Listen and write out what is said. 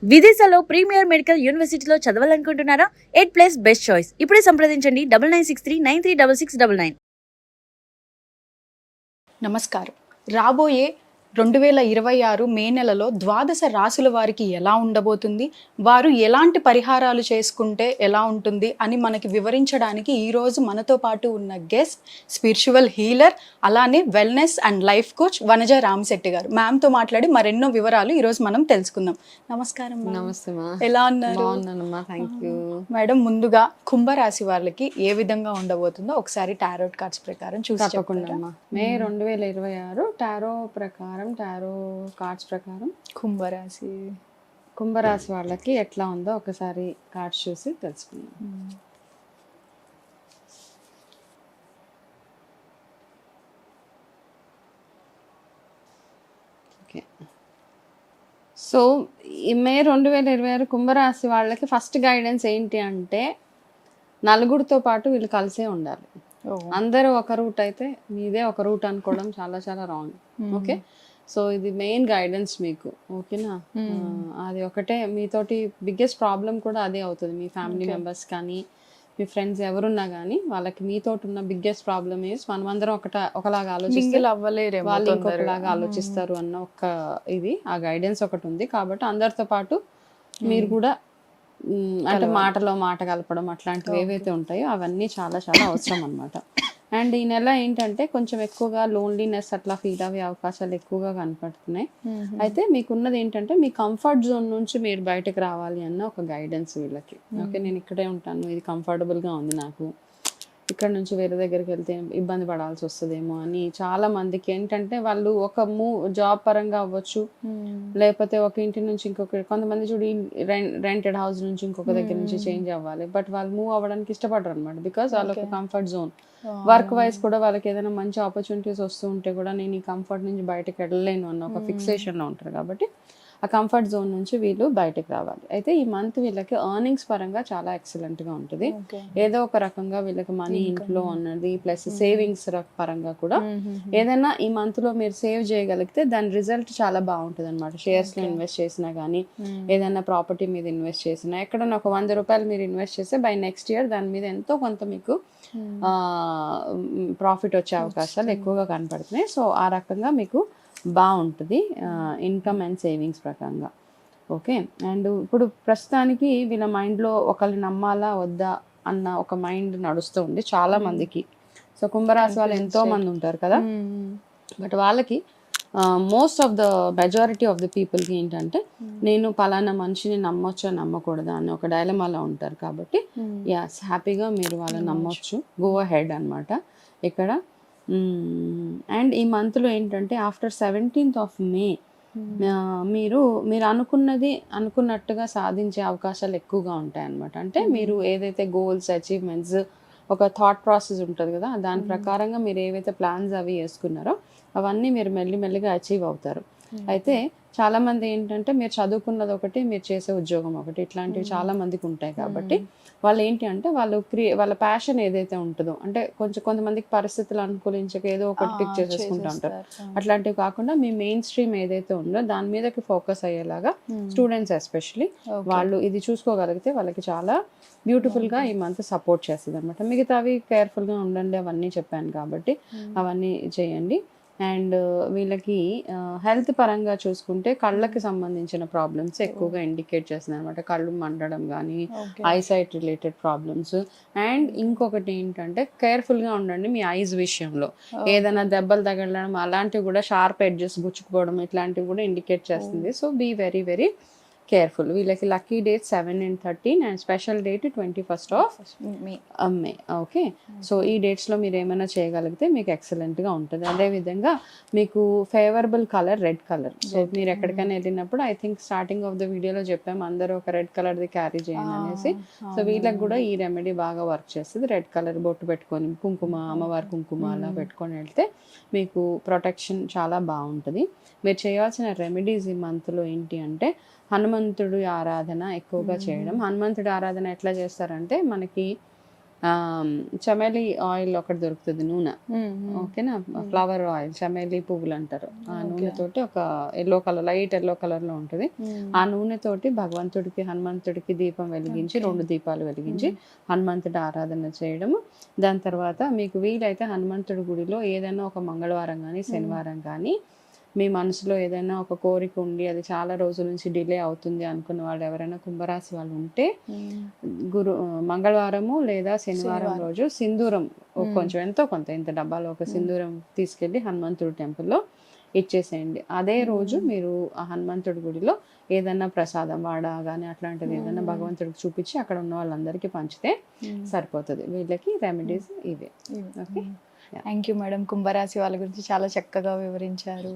విదేశాల్లో premier medical యూనివర్సిటీలో చదవాలనుకుంటున్నారా? 8+ best choice. ఇప్పుడే సంప్రదించండి 9963936699. నమస్కారం. రాబోయే 2026 మే నెలలో ద్వాదశ రాశుల వారికి ఎలా ఉండబోతుంది, వారు ఎలాంటి పరిహారాలు చేసుకుంటే ఎలా ఉంటుంది అని మనకి వివరించడానికి ఈరోజు మనతో పాటు ఉన్న గెస్ట్ స్పిరిచువల్ హీలర్, అలానే wellness and life coach Vanaja Ramasetti గారు. మ్యామ్తో మాట్లాడి మరెన్నో వివరాలు ఈరోజు మనం తెలుసుకుందాం. నమస్కారం. నమస్తే మా. ఎలా ఉన్నారు? బాగున్నానమ్మా, థ్యాంక్ యూ. మేడం, ముందుగా కుంభరాశి వాళ్ళకి ఏ విధంగా ఉండబోతుందో ఒకసారి టారోట్ కార్డ్స్ ప్రకారం చూసి తప్పకుండా అమ్మా. మే 2026 టారో కార్డ్స్ ప్రకారం కుంభరాశి వాళ్ళకి ఎట్లా ఉందో ఒకసారి కార్డ్స్ చూసి తెలుసుకుందాం. ఓకే, సో ఈ మే 2026 కుంభరాశి వాళ్ళకి ఫస్ట్ గైడెన్స్ ఏంటి అంటే, నలుగురితో పాటు వీళ్ళు కలిసే ఉండాలి. అందరూ ఒక రూట్ అయితే మీదే ఒక రూట్ అనుకోవడం చాలా చాలా రాంగ్. ఓకే, సో ఇది మెయిన్ గైడెన్స్ మీకు. ఓకేనా, అది ఒకటే మీతోటి బిగ్గెస్ట్ ప్రాబ్లం కూడా అదే అవుతుంది. మీ ఫ్యామిలీ మెంబర్స్ కానీ మీ ఫ్రెండ్స్ ఎవరున్నా కానీ వాళ్ళకి మీతోటి ఉన్న బిగ్గెస్ట్ ప్రాబ్లమ్ ఈజ్ మనమందరం ఒకలాగా ఆలోచిస్తే వాళ్ళు ఇంకొకలాగా ఆలోచిస్తారు అన్న ఒక ఇది ఆ గైడెన్స్ ఒకటి ఉంది. కాబట్టి అందరితో పాటు మీరు కూడా అంటే మాటలో మాట కలపడం అట్లాంటివి ఏవైతే ఉంటాయో అవన్నీ చాలా చాలా అవసరం అనమాట. అండ్ ఈ నెల ఏంటంటే కొంచెం ఎక్కువగా లోన్లీనెస్ అట్లా ఫీల్ అయ్యే అవకాశాలు ఎక్కువగా కనపడుతున్నాయి. అయితే మీకున్నది ఏంటంటే మీ కంఫర్ట్ జోన్ నుంచి మీరు బయటకు రావాలి అన్న ఒక గైడెన్స్ వీళ్ళకి. ఓకే, నేను ఇక్కడే ఉంటాను, ఇది కంఫర్టబుల్గా ఉంది నాకు, ఇక్కడ నుంచి వేరే దగ్గరికి వెళ్తే ఇబ్బంది పడాల్సి వస్తుందేమో అని చాలా మందికి ఏంటంటే వాళ్ళు ఒక జాబ్ పరంగా అవ్వచ్చు, లేకపోతే ఒక ఇంటి నుంచి ఇంకొక, కొంతమంది చూడి రెంటెడ్ హౌస్ నుంచి ఇంకొక దగ్గర నుంచి చేంజ్ అవ్వాలి, బట్ వాళ్ళు మూవ్ అవ్వడానికి ఇష్టపడరు అనమాట. బికాస్ వాళ్ళొక కంఫర్ట్ జోన్, వర్క్ వైజ్ కూడా వాళ్ళకి ఏదైనా మంచి ఆపర్చునిటీస్ వస్తూ ఉంటే కూడా నేను ఈ కంఫర్ట్ నుంచి బయటకు వెళ్ళలేను అన్న ఒక ఫిక్సేషన్లో ఉంటారు. కాబట్టి ఆ కంఫర్ట్ జోన్ నుంచి వీళ్ళు బయటకు రావాలి. అయితే ఈ మంత్ వీళ్ళకి ఎర్నింగ్స్ పరంగా చాలా ఎక్సలెంట్గా ఉంటుంది. ఏదో ఒక రకంగా వీళ్ళకి మనీ ఇంట్లో ఉన్నది, ప్లస్ సేవింగ్స్ పరంగా కూడా ఏదైనా ఈ మంత్లో మీరు సేవ్ చేయగలిగితే దాని రిజల్ట్ చాలా బాగుంటుంది అనమాట. షేర్స్లో ఇన్వెస్ట్ చేసినా కానీ, ఏదైనా ప్రాపర్టీ మీద ఇన్వెస్ట్ చేసినా, ఎక్కడన్నా ఒక 100 రూపాయలు మీరు ఇన్వెస్ట్ చేస్తే బై నెక్స్ట్ ఇయర్ దాని మీద ఎంతో కొంత మీకు ప్రాఫిట్ వచ్చే అవకాశాలు ఎక్కువగా కనపడుతున్నాయి. సో ఆ రకంగా మీకు బాగుంటుంది ఇన్కమ్ అండ్ సేవింగ్స్ ప్రకారంగా. ఓకే, అండ్ ఇప్పుడు ప్రస్తుతానికి వీళ్ళ మైండ్లో ఒకరిని నమ్మాలా వద్దా అన్న ఒక మైండ్ నడుస్తూ ఉంది చాలా మందికి. సో కుంభరాశి వాళ్ళు ఎంతో మంది ఉంటారు కదా, బట్ వాళ్ళకి most of the majority of the పీపుల్కి ఏంటంటే నేను పలానా మనిషిని నమ్మొచ్చా నమ్మకూడదా అని ఒక డైలమాలో ఉంటారు. కాబట్టి యాస్ హ్యాపీగా మీరు వాళ్ళని నమ్మొచ్చు, గో అహెడ్ అనమాట ఇక్కడ. అండ్ ఈ మంత్లో ఏంటంటే ఆఫ్టర్ 17th మే మీరు అనుకున్నట్టుగా సాధించే అవకాశాలు ఎక్కువగా ఉంటాయి అన్నమాట. అంటే మీరు ఏదైతే గోల్స్ అచీవ్మెంట్స్ ఒక థాట్ ప్రాసెస్ ఉంటుంది కదా, దాని ప్రకారంగా మీరు ఏవైతే ప్లాన్స్ అవి వేసుకున్నారో అవన్నీ మీరు మెల్లిమెల్లిగా అచీవ్ అవుతారు. అయితే చాలా మంది ఏంటంటే మీరు చదువుకున్నది ఒకటి, మీరు చేసే ఉద్యోగం ఒకటి, ఇట్లాంటివి చాలా మందికి ఉంటాయి. కాబట్టి వాళ్ళు ఏంటి అంటే వాళ్ళ ప్యాషన్ ఏదైతే ఉంటుందో, అంటే కొంతమందికి పరిస్థితులు అనుకూలించక ఏదో ఒకటి పిక్ చేసేసుకుంటూ ఉంటారు. అట్లాంటివి కాకుండా మీ మెయిన్ స్ట్రీమ్ ఏదైతే ఉందో దాని మీదకి ఫోకస్ అయ్యేలాగా స్టూడెంట్స్ ఎస్పెషలీ వాళ్ళు ఇది చూసుకోగలిగితే వాళ్ళకి చాలా బ్యూటిఫుల్గా ఈ మంత్ సపోర్ట్ చేస్తుంది అనమాట. మిగతావి కేర్ఫుల్గా ఉండండి అవన్నీ చెప్పాను కాబట్టి అవన్నీ చేయండి. అండ్ వీళ్ళకి హెల్త్ పరంగా చూసుకుంటే కళ్ళకి సంబంధించిన ప్రాబ్లమ్స్ ఎక్కువగా ఇండికేట్ చేస్తుంది అనమాట. కళ్ళు మండడం కానీ, ఐసైట్ రిలేటెడ్ ప్రాబ్లమ్స్. అండ్ ఇంకొకటి ఏంటంటే కేర్ఫుల్గా ఉండండి మీ ఐస్ విషయంలో. ఏదైనా దెబ్బలు తగలడం అలాంటివి కూడా, షార్ప్ ఎడ్జెస్ గుచ్చుకుపోవడం ఇట్లాంటివి కూడా ఇండికేట్ చేస్తుంది. So be very very careful. వీళ్ళకి lucky date 7 and 13 and special date 21st May. Okay, so ఈ డేట్స్లో మీరు ఏమైనా చేయగలిగితే మీకు ఎక్సలెంట్గా ఉంటుంది. అదేవిధంగా మీకు favourable colour red colour. So మీరు ఎక్కడికైనా వెళ్ళినప్పుడు I think starting of the వీడియోలో చెప్పాము అందరూ ఒక రెడ్ కలర్ది క్యారీ చేయండి అనేసి. సో వీళ్ళకి కూడా ఈ రెమెడీ బాగా వర్క్ చేస్తుంది. రెడ్ కలర్ బొట్టు పెట్టుకొని కుంకుమ, అమ్మవారి కుంకుమ అలా పెట్టుకొని వెళ్తే మీకు ప్రొటెక్షన్ చాలా బాగుంటుంది. మీరు చేయాల్సిన రెమెడీస్ ఈ మంత్లో ఏంటి అంటే హనుమంతుడి ఆరాధన ఎక్కువగా చేయడం. హనుమంతుడి ఆరాధన ఎట్లా చేస్తారంటే మనకి చమేలి ఆయిల్ ఒకటి దొరుకుతుంది, నూనె. ఓకేనా, ఫ్లవర్ ఆయిల్, చమేలి పువ్వులు అంటారు. ఆ నూనెతోటి ఒక yellow colour, light yellow colour లో ఉంటుంది. ఆ నూనెతోటి భగవంతుడికి, హనుమంతుడికి దీపం వెలిగించి, 2 దీపాలు వెలిగించి హనుమంతుడి ఆరాధన చేయడము. దాని తర్వాత మీకు వీలైతే హనుమంతుడి గుడిలో ఏదైనా ఒక మంగళవారం కానీ శనివారం కానీ మీ మనసులో ఏదైనా ఒక కోరిక ఉండి అది చాలా రోజుల నుంచి డిలే అవుతుంది అనుకున్న వాళ్ళు ఎవరైనా కుంభరాశి వాళ్ళు ఉంటే మంగళవారము లేదా శనివారం రోజు సింధూరం కొంచెం ఎంతో కొంత, ఇంత డబ్బాలో ఒక సింధూరం తీసుకెళ్ళి హనుమంతుడి టెంపుల్లో ఇచ్చేసేయండి. అదే రోజు మీరు ఆ హనుమంతుడి గుడిలో ఏదైనా ప్రసాదం వాడ కానీ అట్లాంటిది ఏదైనా భగవంతుడికి చూపించి అక్కడ ఉన్న వాళ్ళందరికీ పంచితే సరిపోతుంది. వీళ్ళకి రెమెడీస్ ఇవే. Okay, thank you madam. కుంభరాశి వాళ్ళ గురించి చాలా చక్కగా వివరించారు.